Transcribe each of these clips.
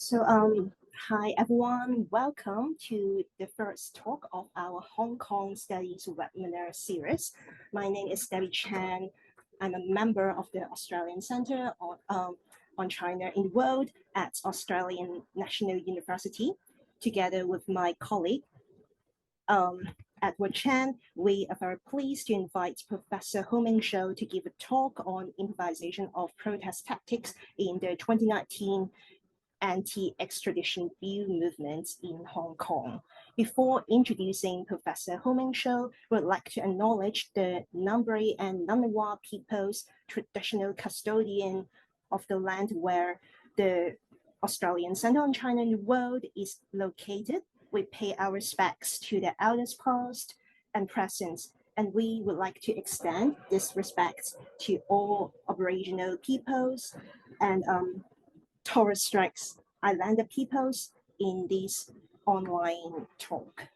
Hi everyone, welcome to the first talk of our Hong Kong Studies webinar series. My name is Debbie Chan. I'm a member of the Australian Centre on China in the World at Australian National University. Together with my colleague, Edward Chan, we are very pleased to invite Professor Ming-sho to give a talk on improvisation of protest tactics in the 2019 anti-extradition view movement in Hong Kong. Before introducing Professor Ming-sho, we'd like to acknowledge the Ngambri and Ngunnawal peoples, traditional custodian of the land where the Australian Centre on China in the World is located. We pay our respects to the elders past and present, and we would like to extend this respect to all Aboriginal peoples and Torres Straits Islander peoples in this online talk.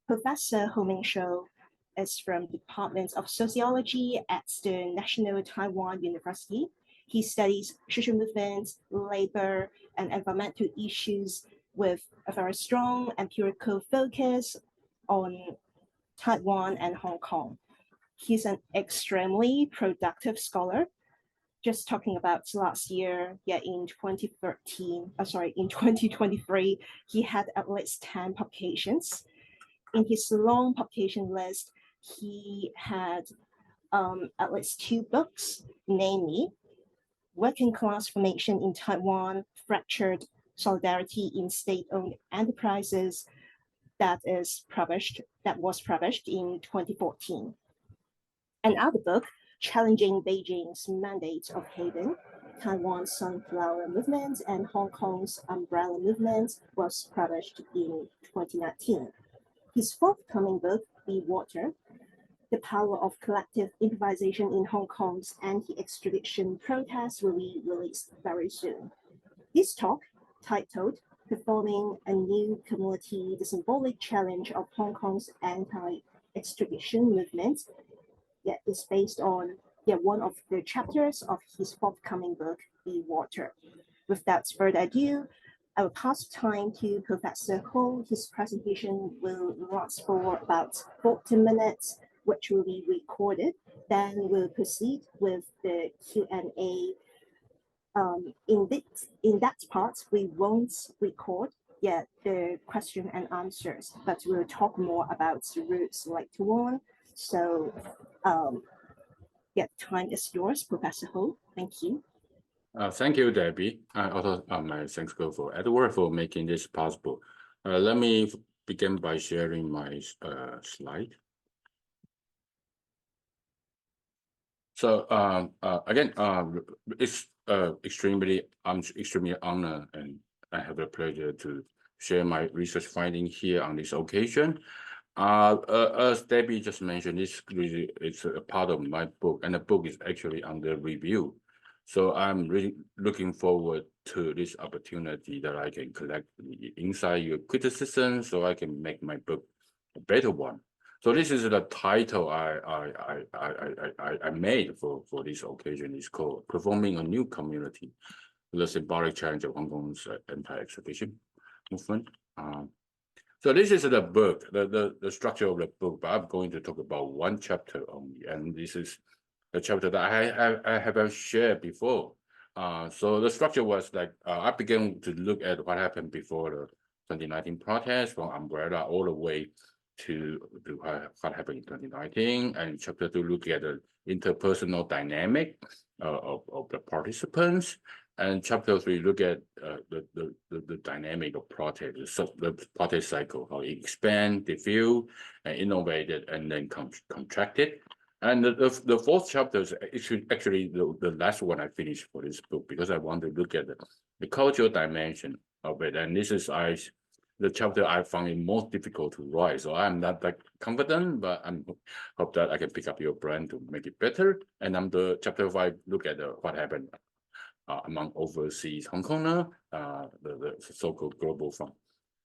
Professor Ming-sho is from the Department of Sociology at the National Taiwan University. He studies social movements, labor, and environmental issues with a very strong empirical focus on Taiwan and Hong Kong. He's an extremely productive scholar. Just talking about last year, in 2023, he had at least 10 publications. In his long publication list, he had at least 2 books, namely Working Class Formation in Taiwan, Fractured Solidarity in State-Owned Enterprises, that was published in 2014. Another book, Challenging Beijing's Mandate of Haven, Taiwan's Sunflower Movement and Hong Kong's Umbrella Movement, was published in 2019. His forthcoming book, Be Water, The Power of Collective Improvisation in Hong Kong's Anti-Extradition Protests, will be released very soon. This talk, titled Performing a New Community, the Symbolic Challenge of Hong Kong's Anti-Extradition Movement, is based on one of the chapters of his forthcoming book, Be Water. Without further ado, I will pass time to Professor Ho. His presentation will last for about 40 minutes, which will be recorded. Then we'll proceed with the Q&A. In that part, we won't record the question and answers, but we'll talk more about the routes later on. So, time is yours, Professor Ho. Thank you. Thank you, Debbie. Also, my thanks go for Edward for making this possible. Let me begin by sharing my slide. So again, I'm extremely honored, and I have the pleasure to share my research finding here on this occasion. As Debbie just mentioned, it's a part of my book, and the book is actually under review. So I'm really looking forward to this opportunity that I can collect the insight, your criticism, so I can make my book a better one. So this is the title I made for this occasion. It's called Performing a New Community, the Symbolic Challenge of Hong Kong's Anti-Extradition Movement. So this is the book, the structure of the book, but I'm going to talk about one chapter only, and this is the chapter that I have shared before. So the structure was like, I began to look at what happened before the 2019 protest, from Umbrella all the way to what happened in 2019, and chapter 2 look at the interpersonal dynamic of the participants. And chapter 3 look at the dynamic of protest, the protest cycle, how it expand, diffuse, and innovated, and then contracted. And the fourth chapter is actually the last one I finished for this book, because I want to look at the cultural dimension of it. And this is the chapter I found it most difficult to write. So I'm not that confident, but I hope that I can pick up your brain to make it better. And the chapter 5 look at what happened among overseas Hong Konger, the so-called global fund.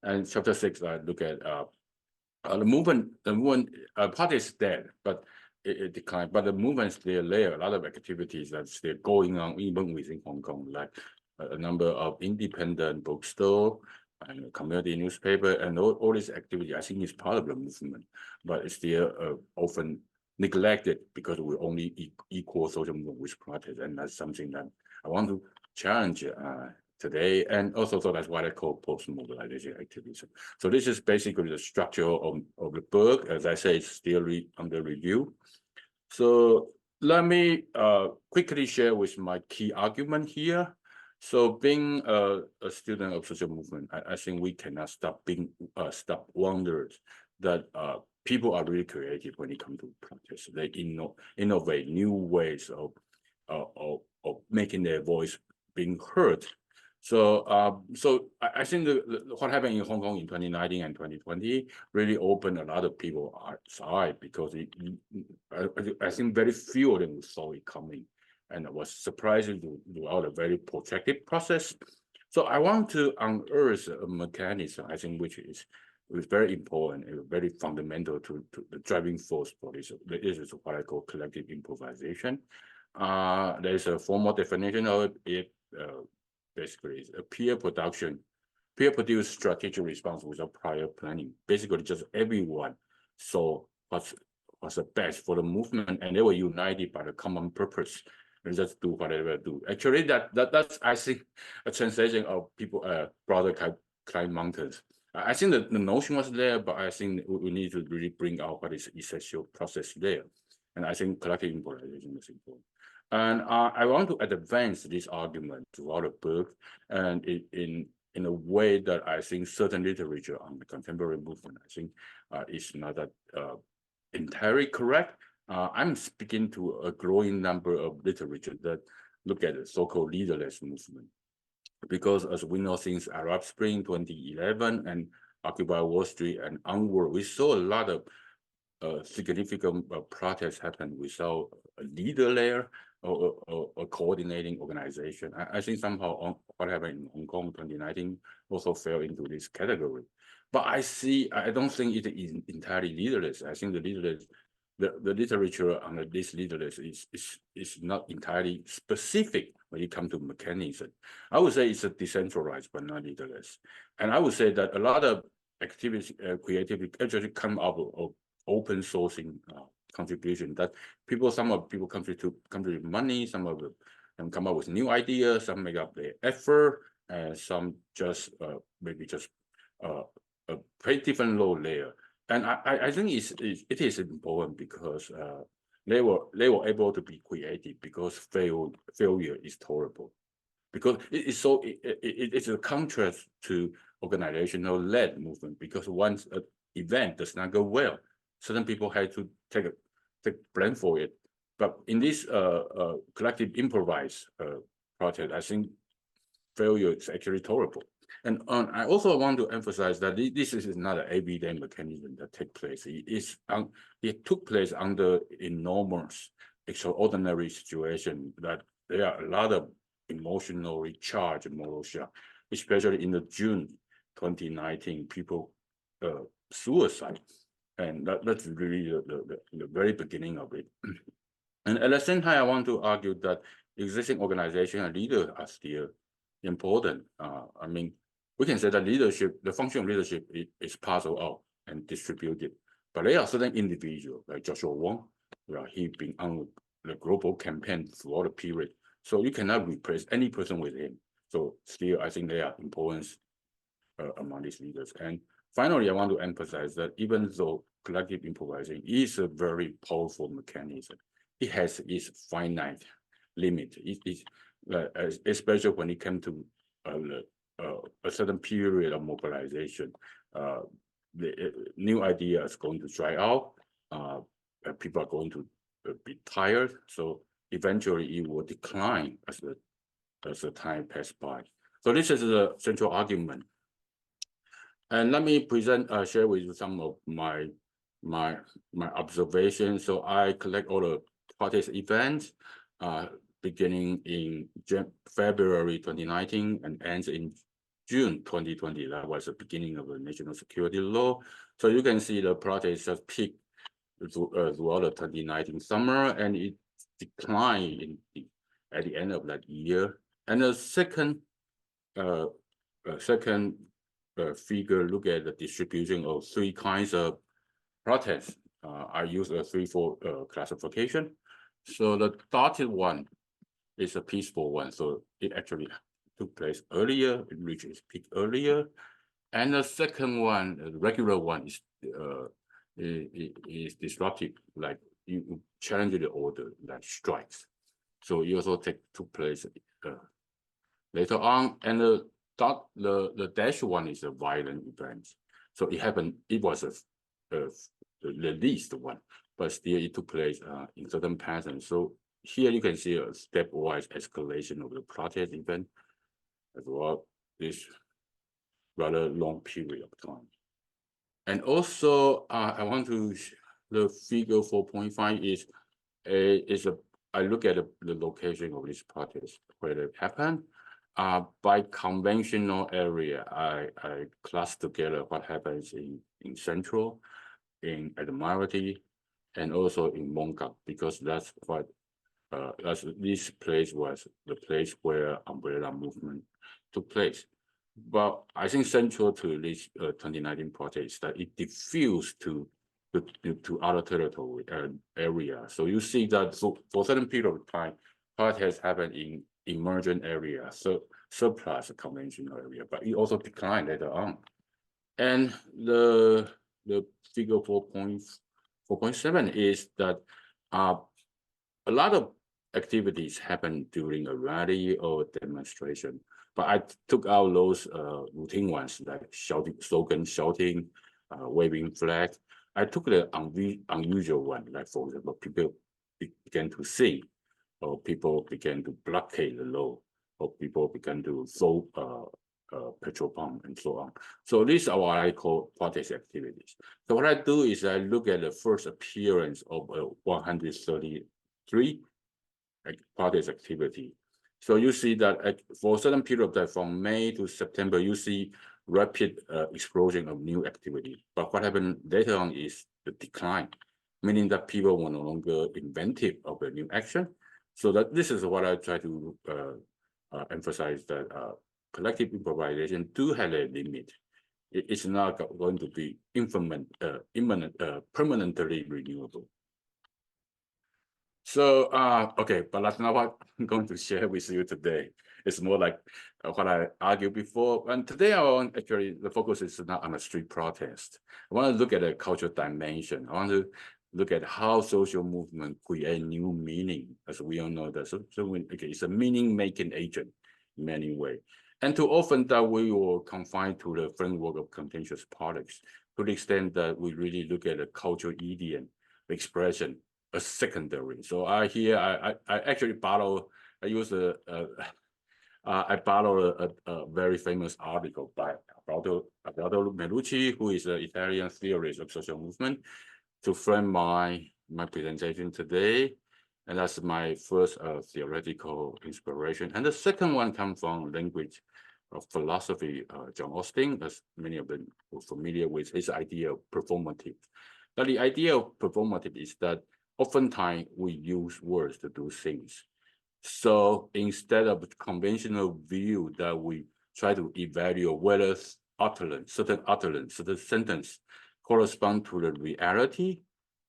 And chapter 6, I look at the movement. The movement party is dead, but it declined. But the movement still there. A lot of activities that's still going on even within Hong Kong, like a number of independent bookstore and community newspaper, and all this activity, I think, is part of the movement, but it's still often neglected because we only equal social movement with protest, and that's something that I want to challenge today. And also, so that's what I call post-mobilization activism. So this is basically the structure of the book. As I say, it's still under review. So let me quickly share with my key argument here. So being a student of social movement, I think we cannot stop wondering that people are really creative when it comes to protest. They innovate new ways of making their voice being heard. So I think what happened in Hong Kong in 2019 and 2020 really opened a lot of people's eyes, because I think very few of them saw it coming, and it was surprising throughout a very protracted process. So I want to unearth a mechanism, I think, which is very important and very fundamental to the driving force for this. This is what I call collective improvisation. There's a formal definition of it. Basically, it's a peer-produced strategic response without prior planning. Basically, just everyone saw what's the best for the movement, and they were united by the common purpose, and just do whatever do. Actually, that's I think a translation of people brother climb mountains. I think the notion was there, but I think we need to really bring out what is essential process there, and I think collective improvisation is important. And I want to advance this argument throughout the book, and in a way that I think certain literature on the contemporary movement, I think, is not that entirely correct. I'm speaking to a growing number of literature that look at the so-called leaderless movement, because as we know, since Arab Spring 2011 and Occupy Wall Street and onward, we saw a lot of significant protests happen without a leader there or a coordinating organization. I think somehow what happened in Hong Kong 2019 also fell into this category. But I don't think it is entirely leaderless. I think the literature on this leaderless is not entirely specific when it comes to mechanism. I would say it's a decentralized but not leaderless. And I would say that a lot of activity, creativity actually come up of open sourcing contribution, that some of people contribute money, some of them come up with new ideas, some make up their effort, and some just maybe just a pretty different low layer. And I think it is important because they were able to be creative, because failure is tolerable, because it's a contrast to organizational led movement, because once an event does not go well, certain people had to take blame for it. But in this collective improvised project, I think failure is actually tolerable. And I also want to emphasize that this is not an everyday mechanism that takes place. It took place under enormous, extraordinary situation, that there are a lot of emotionally charged moral shock, especially in the June 2019, people suicide. And that's really the very beginning of it. And at the same time, I want to argue that existing organization and leaders are still important. I mean, we can say that leadership, the function of leadership is parceled out and distributed, but there are certain individuals like Joshua Wong, he been on the global campaign throughout the period. So you cannot replace any person with him. So still, I think there are importance among these leaders. And finally, I want to emphasize that even though collective improvisation is a very powerful mechanism, it has its finite limit. Especially when it comes to a certain period of mobilization, the new idea is going to dry out. People are going to be tired, so eventually it will decline as the time passes by. So this is the central argument. And let me share with you some of my observations. So I collect all the protest events beginning in February 2019 and ends in June 2020. That was the beginning of the national security law. So you can see the protest just peaked throughout the 2019 summer, and it declined at the end of that year. And the second figure look at the distribution of three kinds of protests. I use a 3-4 classification. So the dotted one is a peaceful one. So it actually took place earlier, it reached its peak earlier. And the second one, the regular one, is disruptive, like you challenge the order, like strikes. So it also took place later on. And the dash one is a violent event. So it happened, it was the least one, but still it took place in certain patterns. So here you can see a stepwise escalation of the protest event as well, this rather long period of time. And also, I want to, the figure 4.5 is I look at the location of this protest, where it happened. By conventional area, I class together what happens in Central, in Admiralty, and also in Monga, because that's what this place was the place where umbrella movement took place. But I think central to this 2019 protest is that it diffused to other territory area. So you see that for a certain period of time, protests happen in emergent area, so surplus conventional area, but it also declined later on. And the figure 4.7 is that a lot of activities happen during a rally or demonstration, but I took out those routine ones like shouting, slogan shouting, waving flag. I took the unusual one, like for example, people began to sing, or people began to blockade the law, or people began to throw petrol pump and so on. So these are what I call protest activities. So what I do is I look at the first appearance of 133 protest activity. So you see that for a certain period of time, from May to September, you see rapid explosion of new activity. But what happened later on is the decline, meaning that people were no longer inventive of a new action. So that this is what I try to emphasize, that collective improvisation do have a limit. It's not going to be permanently renewable. So, okay, but that's not what I'm going to share with you today. It's more like what I argued before. And today, actually, the focus is not on a street protest. I want to look at a cultural dimension. I want to look at how social movement create new meaning, as we all know that. So okay, it's a meaning-making agent in many ways. And too often that we will confine to the framework of contentious politics, to the extent that we really look at a cultural idiom, expression, a secondary. So I actually borrow, I use I borrow a very famous article by Alberto Melucci, who is an Italian theorist of social movement, to frame my presentation today. And that's my first theoretical inspiration. And the second one comes from language of philosophy, John Austin, as many of them are familiar with his idea of performative. Now, the idea of performative is that oftentimes we use words to do things. So instead of conventional view that we try to evaluate whether certain sentence correspond to the reality,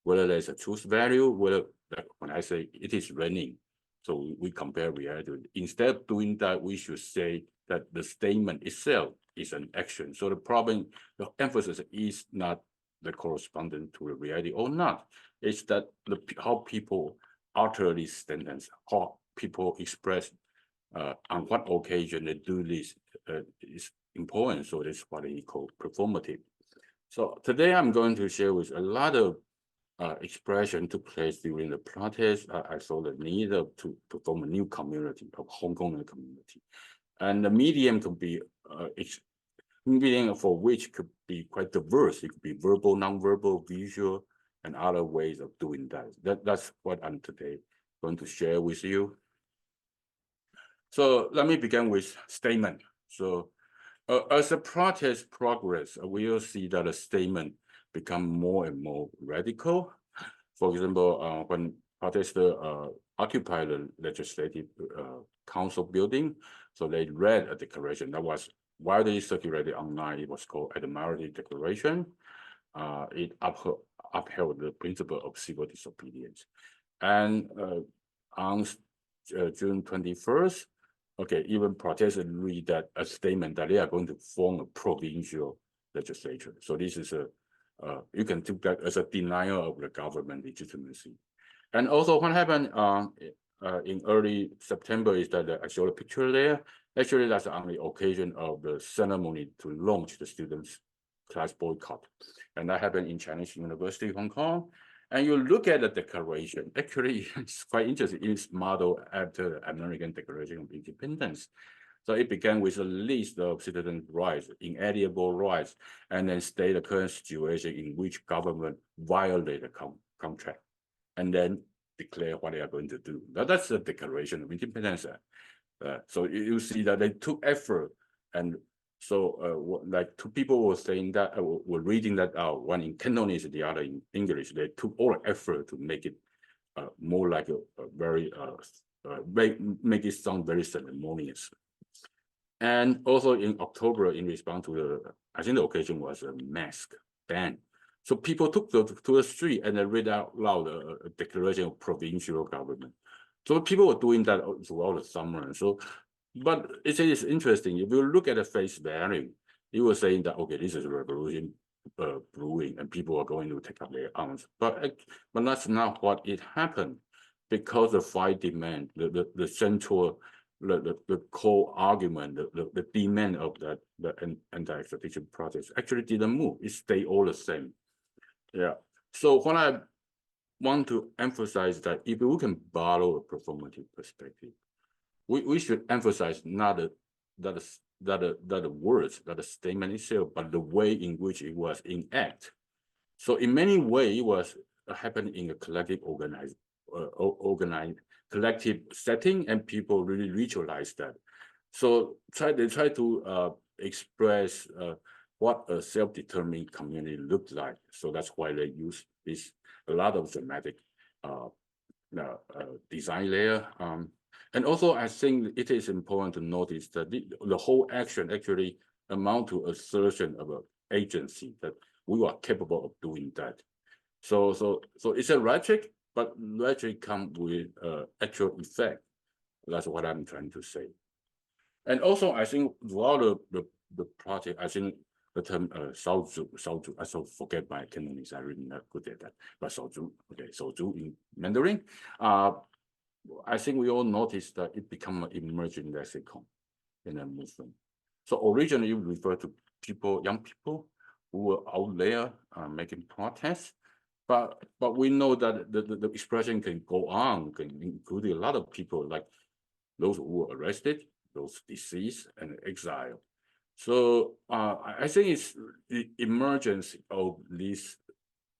whether there's a truth value, whether, like when I say it is raining, so we compare reality. Instead of doing that, we should say that the statement itself is an action. So the problem, the emphasis is not the correspondence to the reality or not. It's that how people alter this sentence, how people express on what occasion they do this is important. So that's what they call performative. So today I'm going to share with a lot of expression took place during the protest. I saw the need to perform a new community of Hong Kong community, and the medium could be medium for which could be quite diverse. It could be verbal, non-verbal, visual, and other ways of doing that. That's what I'm today going to share with you. So let me begin with statement. So as the protest progress, we will see that a statement become more and more radical. For example, when protesters occupied the legislative council building. So they read a declaration that was widely circulated online. It was called Admiralty Declaration. It upheld the principle of civil disobedience. And on June 21st, okay, even protesters read that a statement that they are going to form a provincial legislature. So this is you can take that as a denial of the government legitimacy. And also what happened in early September is that I showed a picture there. Actually, that's on the occasion of the ceremony to launch the students' class boycott. And that happened in Chinese University, Hong Kong. And you look at the declaration, actually, it's quite interesting. It's modeled after the American Declaration of Independence. So it began with a list of citizen rights, inalienable rights, and then state the current situation in which government violate the contract, and then declare what they are going to do. That's the Declaration of Independence. So you see that they took effort, and so like two people were saying that were reading that out, one in Cantonese, the other in English. They took all the effort to make it more like a very make it sound very ceremonious. And also in October, in response to the, I think the occasion was a mask ban. So people took to the street and they read out loud a declaration of provincial government. So people were doing that throughout the summer. So, but it's interesting. If you look at the face value, you were saying that, okay, this is a revolution brewing and people are going to take up their arms. But that's not what it happened, because the fight demand, the central, the core argument, the demand of the anti-extradition process actually didn't move. It stayed all the same. Yeah. So what I want to emphasize that if we can borrow a performative perspective, we should emphasize not the words, that the statement itself, but the way in which it was enacted. So in many ways, it was happening in a collective organized collective setting, and people really ritualize that. So they try to express what a self-determined community looked like. So that's why they use a lot of dramatic design layer. And also, I think it is important to notice that the whole action actually amount to assertion of an agency, that we are capable of doing that. So it's a rhetoric, but rhetoric comes with actual effect. That's what I'm trying to say. And also, I think throughout the project, I think the term "shaozu," I so forget my Cantonese. I'm really not good at that. But "shaozu," okay, "shaozu" in Mandarin. I think we all noticed that it became an emerging lexicon in a movement. So originally, it referred to people, young people, who were out there making protests. But we know that the expression can go on, can include a lot of people, like those who were arrested, those deceased, and exiled. So I think it's the emergence of this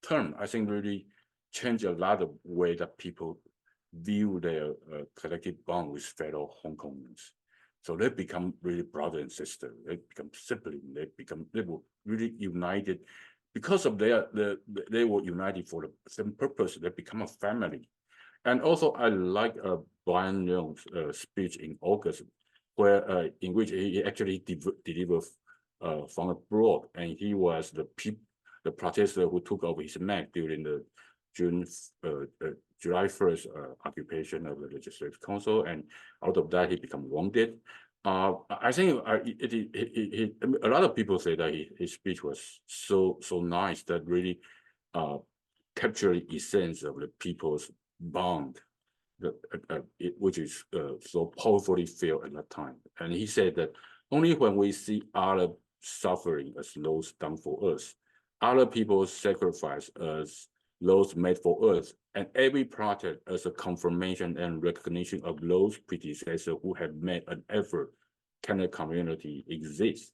term, I think, really changed a lot of way that people view their collective bond with fellow Hong Kongers. So they become really brother and sister. They become sibling. They were really united because of they were united for the same purpose. They become a family. And also, I like Brian Leung's speech in August, where in which he actually delivered from abroad, and he was the protester who took over his Mac during the July 1st occupation of the Legislative Council, and out of that he became wounded. I think a lot of people say that his speech was so nice, that really captured the essence of the people's bond, which is so powerfully felt at that time. And he said that only when we see other suffering as those done for us, other people's sacrifice as those made for us, and every project as a confirmation and recognition of those predecessors who have made an effort, can a community exist?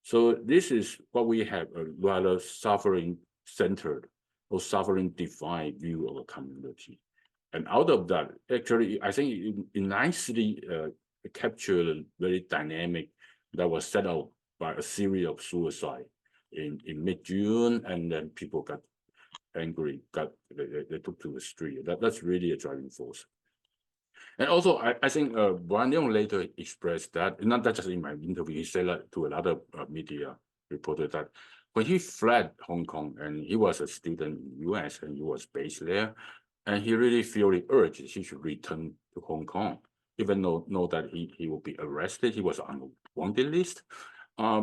So this is what we have, a rather suffering-centered or suffering-defined view of a community. And out of that, actually, I think it nicely captured a very dynamic that was set out by a series of suicide in mid-June, and then people got angry, they took to the street. That's really a driving force. And also, I think Wang Leong later expressed that, not just in my interview, he said that to another media reporter that when he fled Hong Kong and he was a student in the US and he was based there, and he really felt the urge he should return to Hong Kong, even though know that he will be arrested, he was on the wanted list. A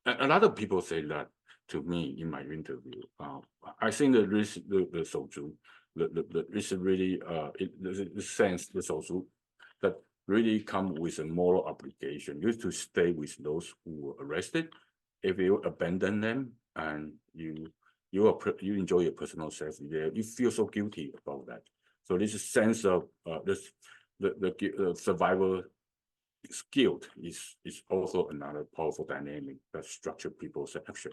lot of people say that to me in my interview. I think the Soju, this really the sense the Soju that really come with a moral obligation. You have to stay with those who were arrested. If you abandon them and you enjoy your personal safety there, you feel so guilty about that. So this sense of the survival guilt is also another powerful dynamic that structure people's action.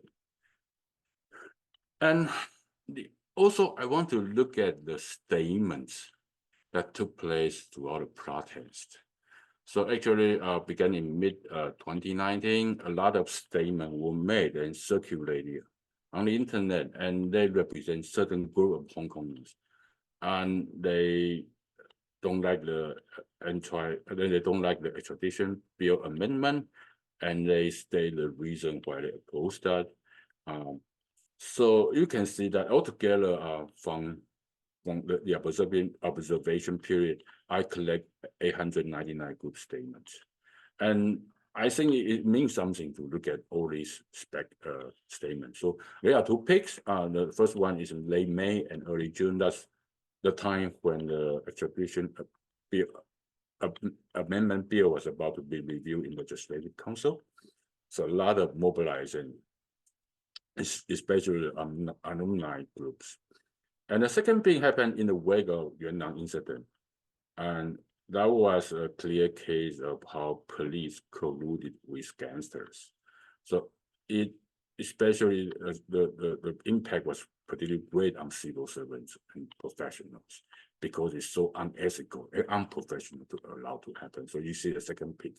And also, I want to look at the statements that took place throughout the protest. So actually, began in mid-2019, a lot of statements were made and circulated on the internet, and they represent certain group of Hong Kongers, and they don't like the extradition bill amendment, and they state the reason why they oppose that. So you can see that altogether from the observation period, I collect 899 group statements. And I think it means something to look at all these statements. So there are two picks. The first one is in late May and early June. That's the time when the extradition bill, amendment bill was about to be reviewed in the Legislative Council. So a lot of mobilizing, especially alumni groups. And the second thing happened in the wake of Yuannang incident. And that was a clear case of how police colluded with gangsters. So it, especially the impact was particularly great on civil servants and professionals because it's so unethical and unprofessional to allow to happen. So you see the second pick.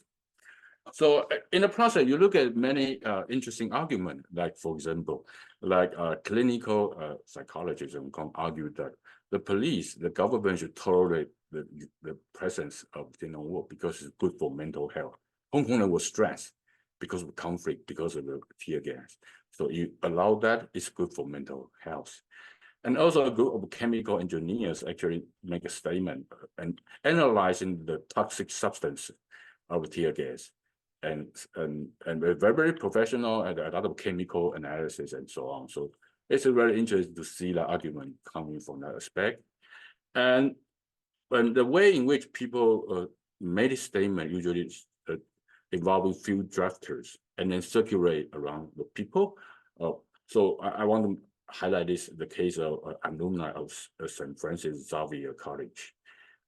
So in the process, you look at many interesting arguments, like, for example, like clinical psychologists argued that the police, the government should tolerate the presence of War because it's good for mental health. Hong Kong was stressed because of conflict, because of the tear gas. So you allow that, it's good for mental health. And also a group of chemical engineers actually make a statement and analyzing the toxic substance of tear gas. And we're very professional at a lot of chemical analysis and so on. So it's very interesting to see the argument coming from that aspect. And the way in which people made a statement usually involving few drafters and then circulate around the people. So I want to highlight the case of alumni of St. Francis Xavier College.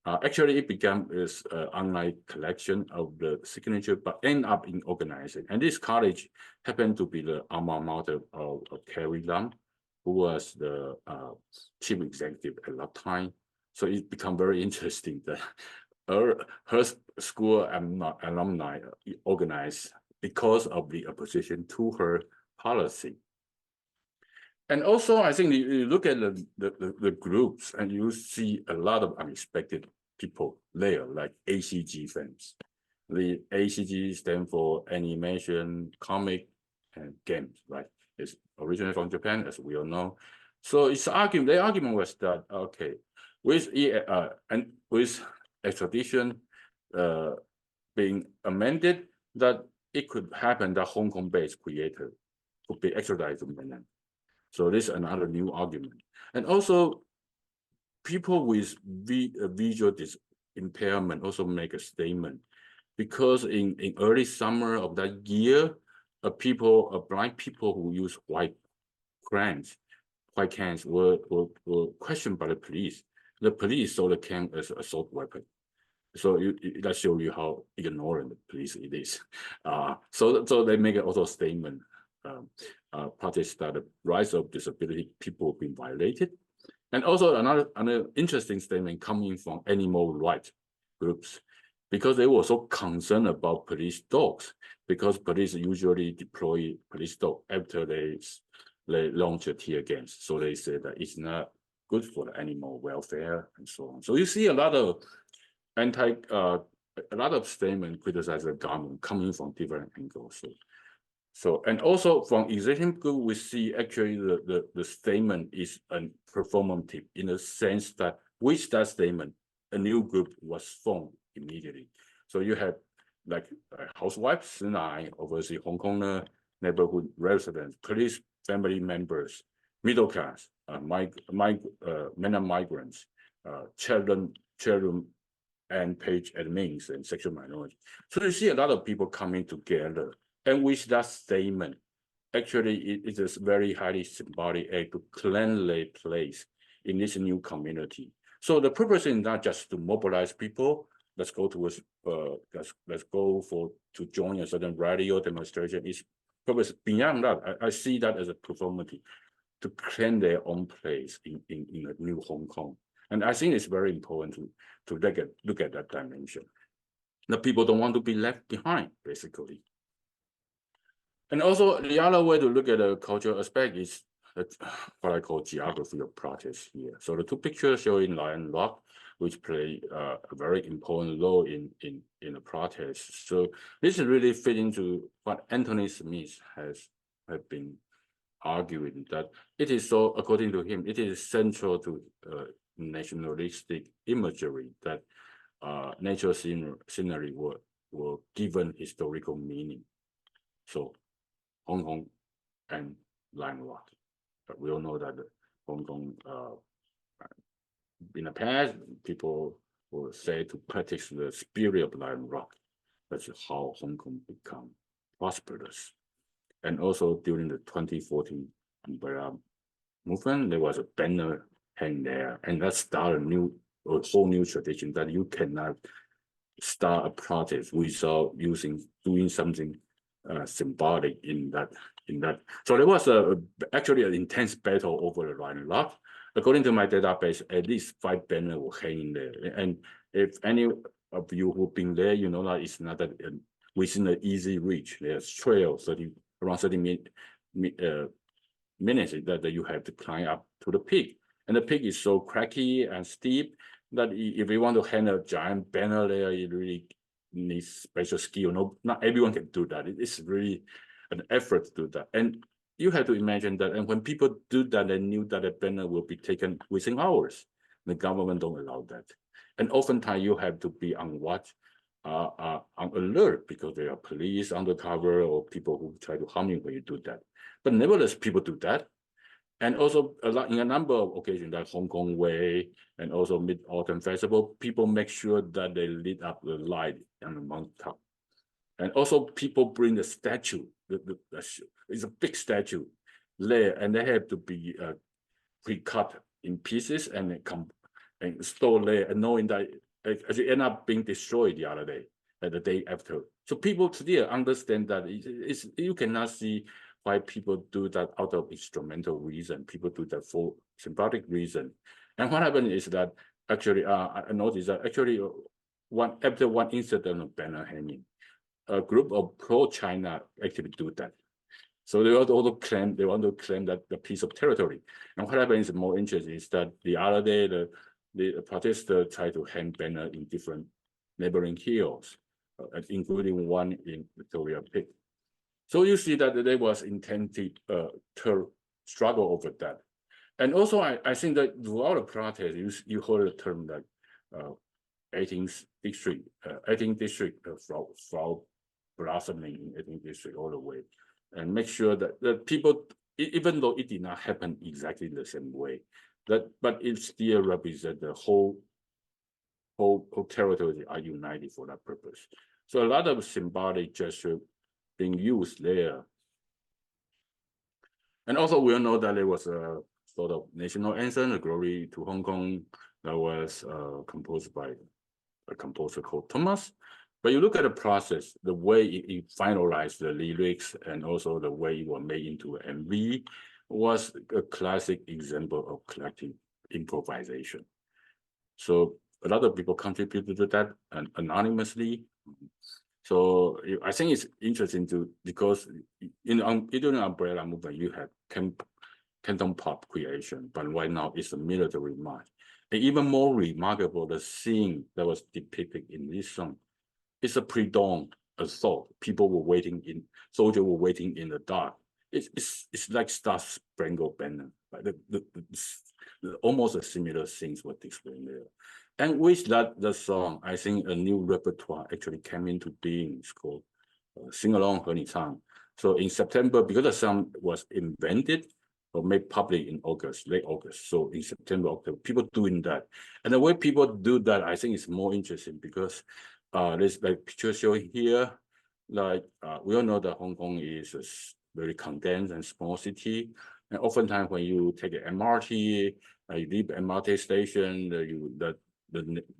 Actually, it began as an online collection of the signature, but ended up in organizing. And this college happened to be the alma mater of Carrie Lam, who was the chief executive at that time. So it became very interesting that her school alumni organized because of the opposition to her policy. And also, I think you look at the groups and you see a lot of unexpected people there, like ACG fans. The ACG stand for animation, comic, and games, right? It's originally from Japan, as we all know. So it's the argument was that, okay, with extradition being amended, that it could happen that Hong Kong-based creator could be extradited to mainland. So this is another new argument. And also, people with visual impairment also make a statement, because in early summer of that year, blind people who use white cans were questioned by the police. The police saw the can as an assault weapon. So that shows you how ignorant the police it is. So they make also a statement. Protest that the rights of disability people have been violated. And also another interesting statement coming from animal rights groups, because they were so concerned about police dogs, because police usually deploy police dogs after they they launched a tear gas. So they said that it's not good for the animal welfare and so on. So you see a lot of a lot of statements criticize the government coming from different angles. So and also from executive group, we see actually the statement is performative in the sense that with that statement, a new group was formed immediately. So you have like housewives, overseas Hong Kong neighborhood residents, police family members, middle class, men and migrants, children and page admins and sexual minorities. So you see a lot of people coming together. And with that statement, actually, it is very highly symbolic to claim their place in this new community. So the purpose is not just to mobilize people. Let's go towards let's go to join a certain rally or demonstration. It's purpose beyond that. I see that as a performative to claim their own place in a new Hong Kong. And I think it's very important to look at that dimension. The people don't want to be left behind, basically. And also the other way to look at the cultural aspect is what I call geography of protest here. So the two pictures showing Lion Rock, which play a very important role in the protest. So this really fit into what Anthony Smith have been arguing, that it is so, according to him, it is central to nationalistic imagery that natural scenery were given historical meaning. So Hong Kong and Lion Rock. But we all know that Hong Kong, in the past, people will say to practice the spirit of Lion Rock. That's how Hong Kong become prosperous. And also during the 2014 umbrella movement, there was a banner hanging there, and that started a whole new tradition that you cannot start a protest without doing something symbolic in that. So there was actually an intense battle over the Lion Rock. According to my database, at least 5 banners were hanging there. And if any of you who've been there, you know that it's not that within an easy reach. There's trail around 30 minutes that you have to climb up to the peak. And the peak is so cracky and steep that if you want to hang a giant banner there, it really needs special skill. No, not everyone can do that. It's really an effort to do that. And you have to imagine that. And when people do that, they knew that a banner will be taken within hours. The government don't allow that. And oftentimes you have to be on watch, on alert, because there are police undercover or people who try to harm you when you do that. But nevertheless, people do that. And also in a number of occasions, like Hong Kong Way and also Mid-Autumn Festival, people make sure that they lit up the light on the mountaintop. And also people bring the statue, it's a big statue there, and they have to be pre-cut in pieces and stored there, and knowing that it end up being destroyed the other day, the day after. So people today understand that you cannot see why people do that out of instrumental reason. People do that for symbolic reason. And what happened is that actually, I noticed that actually after one incident of banner hanging, a group of pro-China actually do that. So they want to claim that the piece of territory. And what happens is more interesting is that the other day, the protesters tried to hang banner in different neighboring hills, including one in Victoria Peak. So you see that there was intensive struggle over that. And also, I think that throughout the protest, you heard the term like 18th district, flower blossoming in 18th district all the way. And make sure that people, even though it did not happen exactly the same way, but it still represents the whole territory are united for that purpose. So a lot of symbolic gesture being used there. And also we all know that there was a sort of national anthem, a Glory to Hong Kong, that was composed by a composer called Thomas. But you look at the process, the way it finalized the lyrics and also the way it was made into an MV was a classic example of collective improvisation. So a lot of people contributed to that anonymously. So I think it's interesting because during the umbrella movement, you have Canton Pop creation, but right now it's a military march. And even more remarkable, the scene that was depicted in this song is a pre-dawn assault. People were waiting in, soldiers were waiting in the dark. It's like Star Spangled Banner, like almost a similar things were displayed there. And with that, the song, I think a new repertoire actually came into being. It's called Sing Along 和你唱. So in September, because the song was invented or made public in August, late August. So in September, October, people doing that. And the way people do that, I think is more interesting because there's like picture showing here, like we all know that Hong Kong is a very condensed and small city. And oftentimes when you take an MRT, you leave MRT station, the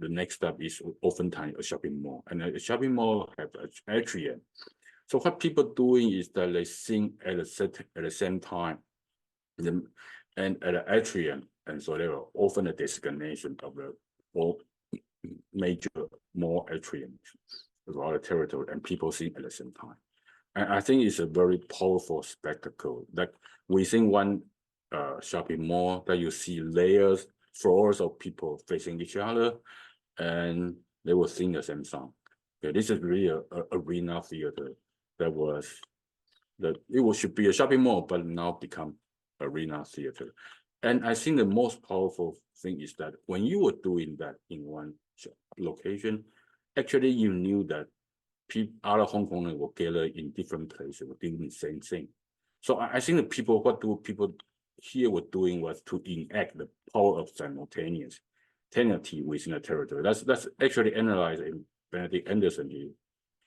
next step is oftentimes a shopping mall. And a shopping mall have an atrium. So what people doing is that they sing at the same time, and at the atrium, and so they are often a designation of the all major mall atriums around the territory, and people sing at the same time. And I think it's a very powerful spectacle that within one shopping mall that you see layers, floors of people facing each other, and they will sing the same song. Okay, this is really a arena theater that should be a shopping mall, but now become arena theater. And I think the most powerful thing is that when you were doing that in one location, actually you knew that other Hong Kongers were gathered in different places were doing the same thing. So I think the people here were doing was to enact the power of simultaneity within the territory. That's actually analyzed in Benedict Anderson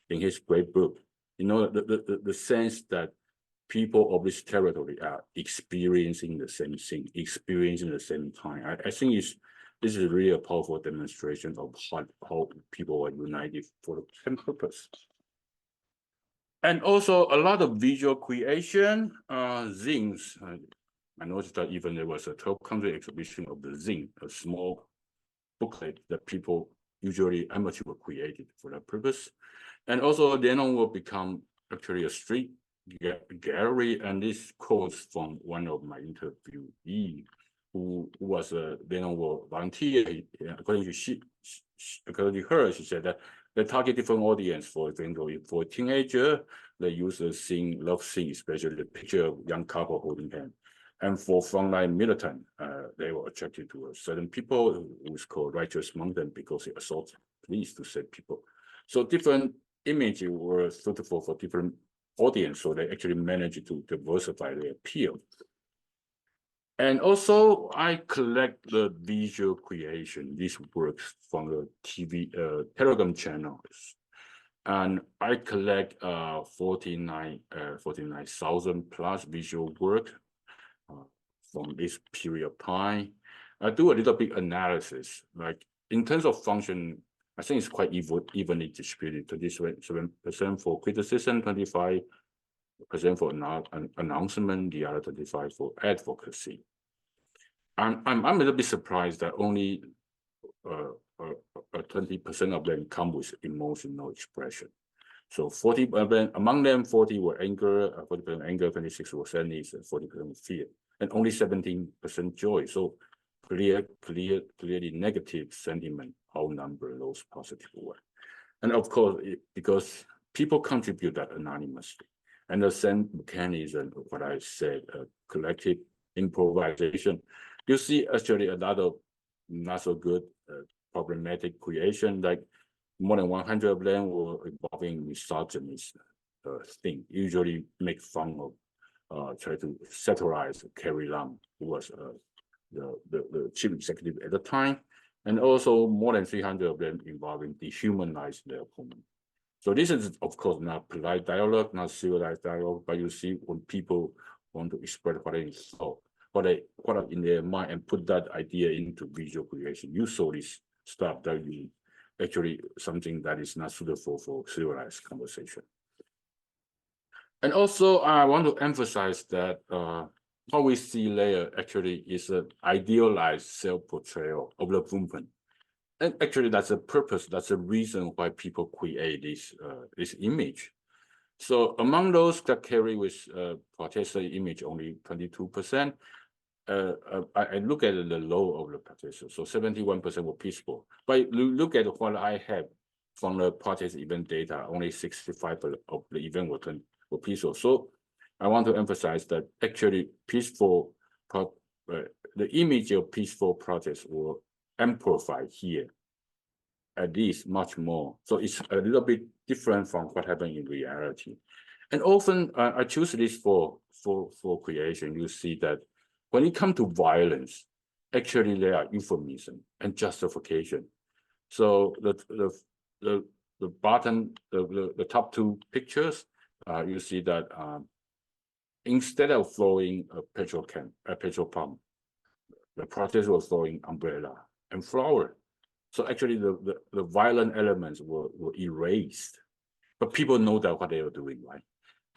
in his great book. You know, the sense that people of this territory are experiencing the same thing, experiencing the same time. I think this is really a powerful demonstration of how people are united for the same purpose. And also a lot of visual creation, zines. I noticed that even there was a 12-country exhibition of the zine, a small booklet that people, usually amateur, created for that purpose. And also Lianong will become actually a street gallery, and this quotes from one of my interviewees who was a Lianong volunteer. According to her, she said that they target different audience. For example, for a teenager, they use the scene, love scene, especially the picture of young couple holding hands. And for frontline militant, they were attracted to a certain people who is called righteous mountain because they assault police to save people. So different images were suitable for different audience, so they actually managed to diversify their appeal. And also, I collect the visual creation. These works from the TV Telegram channels, and I collect 49,000 plus visual work from this period of time. I do a little bit analysis, like in terms of function. I think it's quite evenly distributed. 27% for criticism, 25% for announcement, the other 25% for advocacy. I'm a little bit surprised that only 20% of them come with emotional expression. So 40 among them, 40 were anger, 40% anger, 26 were sadness, and 40% fear, and only 17% joy. So clearly negative sentiment outnumber those positive ones. And of course, because people contribute that anonymously, and the same mechanism of what I said, collective improvisation. You see actually a lot of not so good problematic creation, like more than 100 of them were involving misogynist thing, usually make fun of, try to satirize Carrie Lam, who was the chief executive at the time, and also more than 300 of them involving dehumanize their opponent. So this is, of course, not polite dialogue, not civilized dialogue, but you see when people want to express what they thought, what are in their mind, and put that idea into visual creation. You saw this stuff that you actually something that is not suitable for civilized conversation. And also, I want to emphasize that what we see later actually is an idealized self-portrayal of the movement. And actually, that's a purpose, that's a reason why people create this image. So among those that carry with protester image, only 22%, I look at the low of the protesters, so 71% were peaceful. But you look at what I have from the protest event data, only 65% of the event were peaceful. So I want to emphasize that actually the image of peaceful protests were amplified here, at least much more. So it's a little bit different from what happened in reality. And often I choose this for creation. You see that when it comes to violence, actually there are euphemism and justification. So the bottom, the top two pictures, you see that instead of throwing a petrol pump, the protest was throwing umbrella and flower. So actually the violent elements were erased, but people know that what they were doing, right?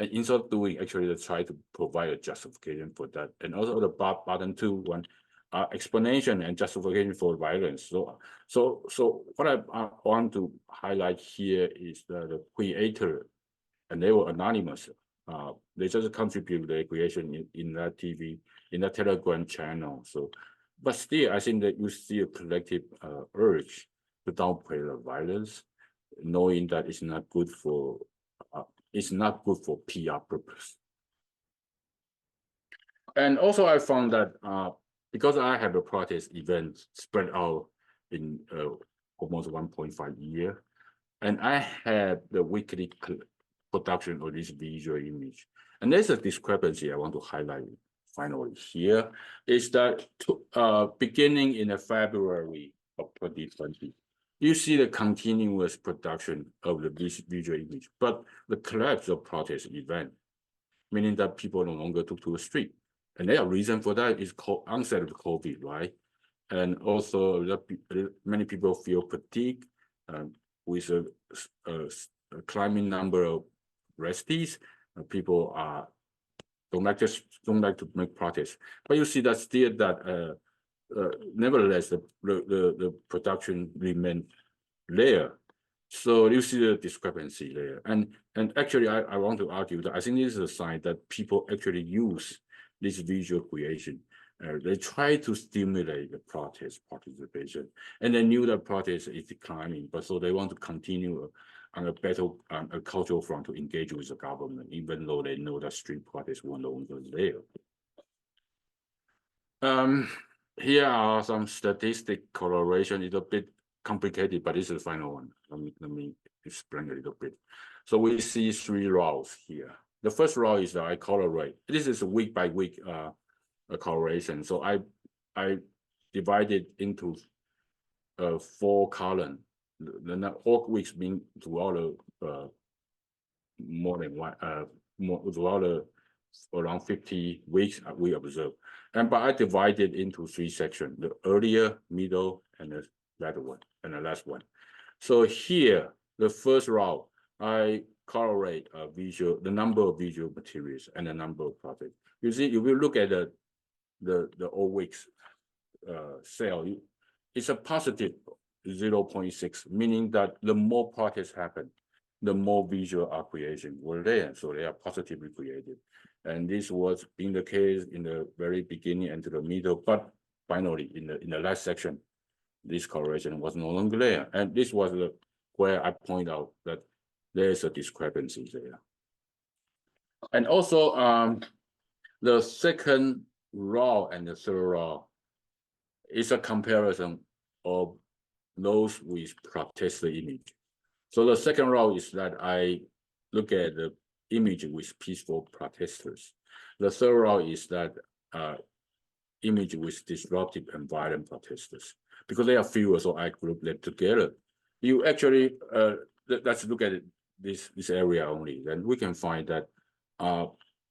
And instead of doing, actually they try to provide a justification for that. And also the bottom two, one explanation and justification for violence. So what I want to highlight here is the creator, and they were anonymous. They just contribute their creation in that TV, in that Telegram channel. So, but still, I think that you see a collective urge to downplay the violence, knowing that it's not good for PR purpose. And also, I found that because I have a protest event spread out in almost 1.5 years, and I had the weekly production of this visual image. And there's a discrepancy I want to highlight finally here, is that beginning in February of 2020, you see the continuous production of this visual image, but the collapse of protest event, meaning that people no longer took to the street. And the reason for that is onset of COVID, right? And also many people feel fatigue with a climbing number of arrestees. People don't like to make protests. But you see that still that nevertheless the production remained there. So you see the discrepancy there. And actually I want to argue that I think this is a sign that people actually use this visual creation. They try to stimulate the protest participation, and they knew that protest is declining, but so they want to continue on a cultural front to engage with the government, even though they know that street protests were no longer there. Here are some statistic correlation. It's a bit complicated, but this is the final one. Let me explain a little bit. So we see three rows here. The first row is the I correlate. This is a week by week correlation. So I divided into 4 columns. The 4 weeks mean throughout more than one throughout around 50 weeks we observe. But I divided into 3 sections: the earlier, middle, and the latter one, and the last one. So here, the first row, I correlate the number of visual materials and the number of projects. You see, if you look at the 0 weeks sale, it's a positive 0.6, meaning that the more protests happen, the more visual art creation were there. So they are positively created. And this was being the case in the very beginning and to the middle, but finally in the last section, this correlation was no longer there. And this was where I point out that there's a discrepancy there. And also the second row and the third row is a comparison of those with protester image. So the second row is that I look at the image with peaceful protesters. The third row is that image with disruptive and violent protesters. Because they are fewer, so I group them together. You actually, let's look at this area only. Then we can find that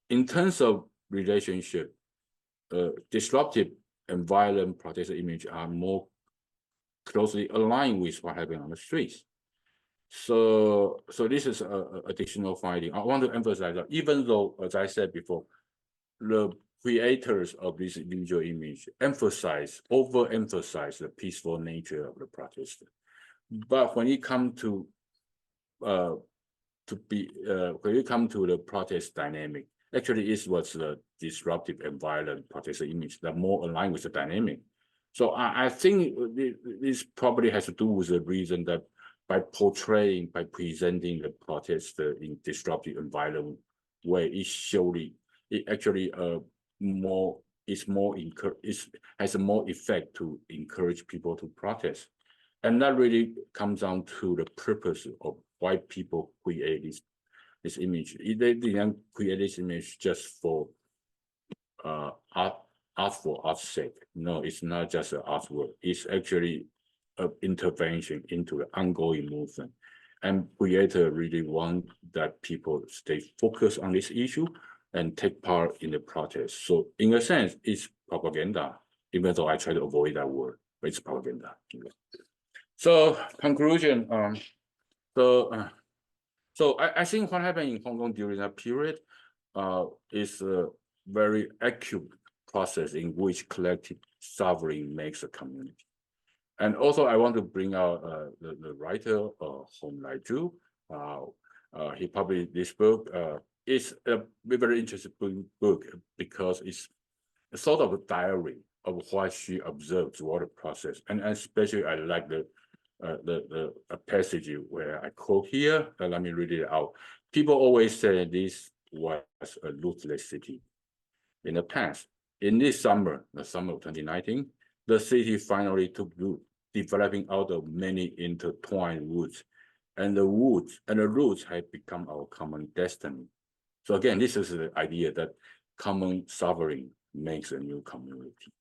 in terms of relationship, disruptive and violent protester image are more closely aligned with what happened on the streets. So this is an additional finding. I want to emphasize that even though, as I said before, the creators of this visual image overemphasize the peaceful nature of the protest. But when it comes to the protest dynamic, actually is what's the disruptive and violent protester image that more aligned with the dynamic. So I think this probably has to do with the reason that by portraying, by presenting the protester in disruptive and violent way, it actually has a more effect to encourage people to protest. And that really comes down to the purpose of why people create this image. They didn't create this image just for art for art's sake. No, it's not just an artwork. It's actually an intervention into the ongoing movement. And creator really want that people stay focused on this issue and take part in the protest. So in a sense, it's propaganda, even though I try to avoid that word, but it's propaganda. So conclusion, so I think what happened in Hong Kong during that period is a very acute process in which collective suffering makes a community. And also I want to bring out the writer, Hong Lai-ju. He published this book. It's a very interesting book because it's a sort of a diary of what she observed throughout the process. And especially I like the passage where I quote here, let me read it out. People always say this was a ruthless city. In the past, in this summer, the summer of 2019, the city finally took root, developing out of many intertwined woods. And the woods and the roots have become our common destiny. So again, this is the idea that common suffering makes a new community.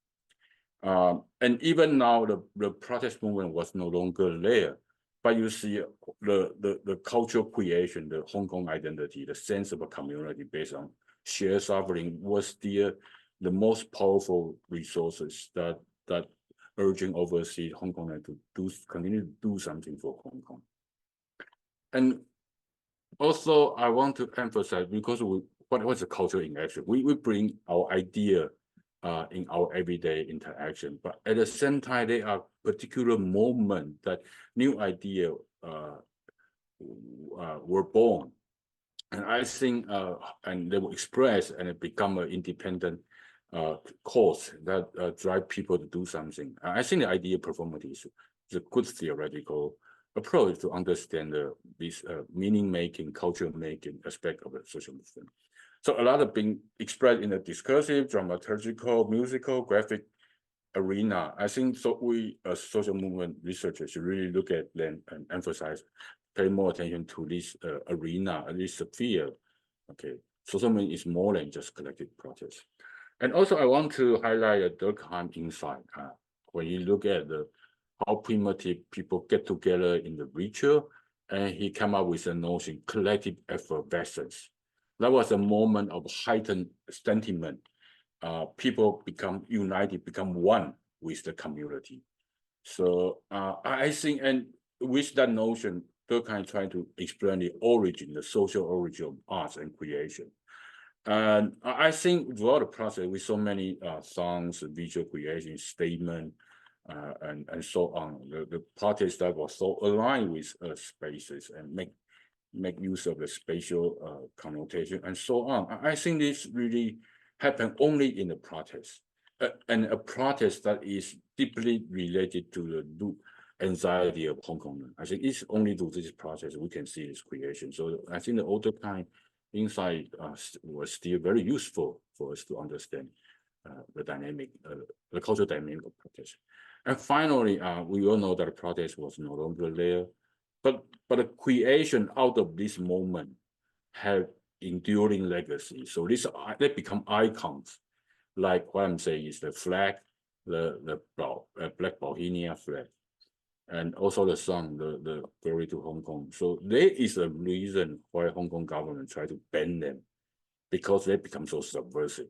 And even now, the protest movement was no longer there, but you see the cultural creation, the Hong Kong identity, the sense of a community based on shared suffering was still the most powerful resources that urging overseas Hong Kong to continue to do something for Hong Kong. And also, I want to emphasize, because what's the culture in action? We bring our idea in our everyday interaction, but at the same time, there are particular moments that new ideas were born. And I think, and they were expressed and it become an independent cause that drive people to do something. I think the idea of performative is a good theoretical approach to understand this meaning-making, culture-making aspect of the social movement. So a lot of being expressed in the discursive, dramaturgical, musical, graphic arena. I think so we as social movement researchers should really look at them and emphasize, pay more attention to this arena, this sphere. Okay, social movement is more than just collective protest. And also I want to highlight a Durkheim insight. When you look at how primitive people get together in the ritual, and he came up with a notion, collective effervescence. That was a moment of heightened sentiment. People become united, become one with the community. So I think, and with that notion, Durkheim trying to explain the origin, the social origin of arts and creation. And I think throughout the process, with so many songs, visual creation, statement, and so on, the protest that was so aligned with spaces and make use of the spatial connotation and so on. I think this really happened only in the protest, and a protest that is deeply related to the root anxiety of Hong Kongers. I think it's only through this process we can see this creation. So I think the older kind insight was still very useful for us to understand the dynamic, the cultural dynamic of protest. And finally, we all know that the protest was no longer there, but the creation out of this moment have enduring legacy. So they become icons. Like what I'm saying is the flag, the Black Bohemia flag, and also the song, the Glory to Hong Kong. So there is a reason why Hong Kong government try to ban them, because they become so subversive.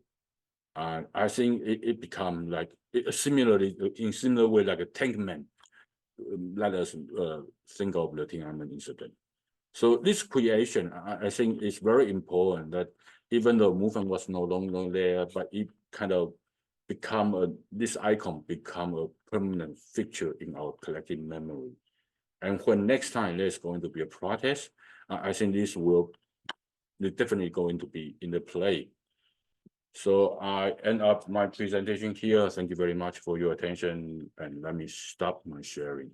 I think it become like similarly in similar way like a tank man. Let us think of the Tiananmen incident. So this creation, I think, is very important. That even though movement was no longer there, but it kind of this icon become a permanent feature in our collective memory. And when next time there's going to be a protest, I think this will definitely going to be in the play. So I end up my presentation here. Thank you very much for your attention, and let me stop my sharing.